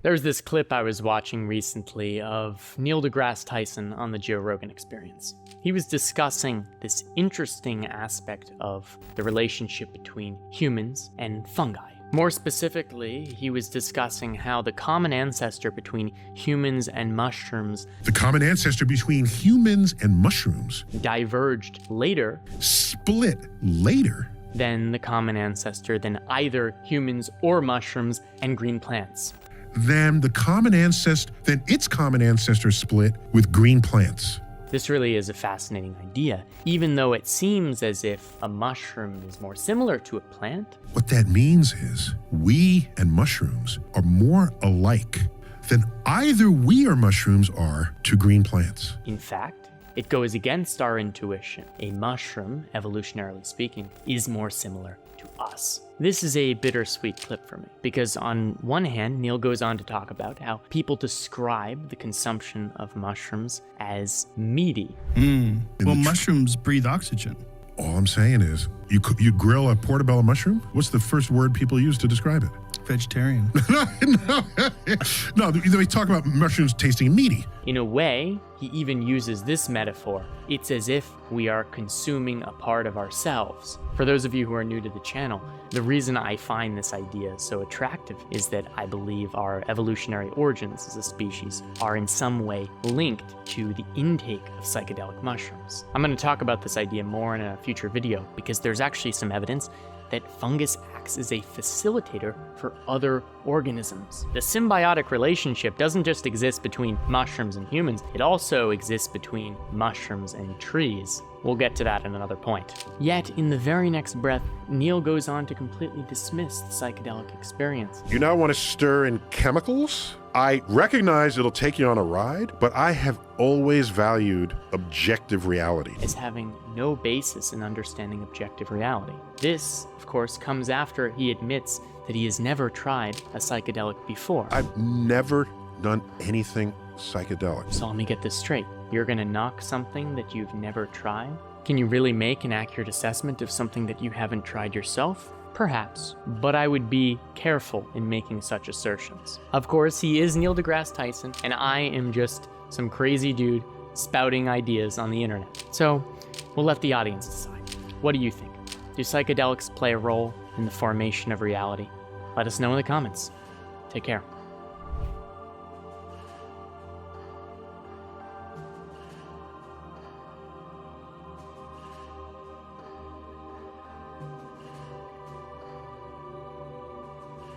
There's this clip I was watching recently of Neil deGrasse Tyson on the Joe Rogan Experience. He was discussing this interesting aspect of the relationship between humans and fungi. More specifically, he was discussing how the common ancestor between humans and mushrooms diverged later, split later, than the common ancestor than either humans or mushrooms and green plants. Then its common ancestor split with green plants. This really is a fascinating idea, even though it seems as if a mushroom is more similar to a plant. What that means is we and mushrooms are more alike than either we or mushrooms are to green plants. In fact, it goes against our intuition. A mushroom, evolutionarily speaking, is more similar to us. This is a bittersweet clip for me, because on one hand, Neil goes on to talk about how people describe the consumption of mushrooms as meaty. Well, mushrooms breathe oxygen. All I'm saying is, you grill a portobello mushroom? What's the first word people use to describe it? Vegetarian. No, they talk about mushrooms tasting meaty. In a way, he even uses this metaphor. It's as if we are consuming a part of ourselves. For those of you who are new to the channel, the reason I find this idea so attractive is that I believe our evolutionary origins as a species are in some way linked to the intake of psychedelic mushrooms. I'm going to talk about this idea more in a future video because there's actually some evidence that fungus acts as a facilitator for other organisms. The symbiotic relationship doesn't just exist between mushrooms and humans, it also exists between mushrooms and trees. We'll get to that in another point. Yet, in the very next breath, Neil goes on to completely dismiss the psychedelic experience. You now want to stir in chemicals? I recognize it'll take you on a ride, but I have always valued objective reality As having no basis in understanding objective reality. This, of course, comes after he admits that he has never tried a psychedelic before. I've never done anything psychedelic. So let me get this straight. You're gonna knock something that you've never tried? Can you really make an accurate assessment of something that you haven't tried yourself? Perhaps, but I would be careful in making such assertions. Of course, he is Neil deGrasse Tyson, and I am just some crazy dude spouting ideas on the internet. So, we'll let the audience decide. What do you think? Do psychedelics play a role in the formation of reality? Let us know in the comments. Take care.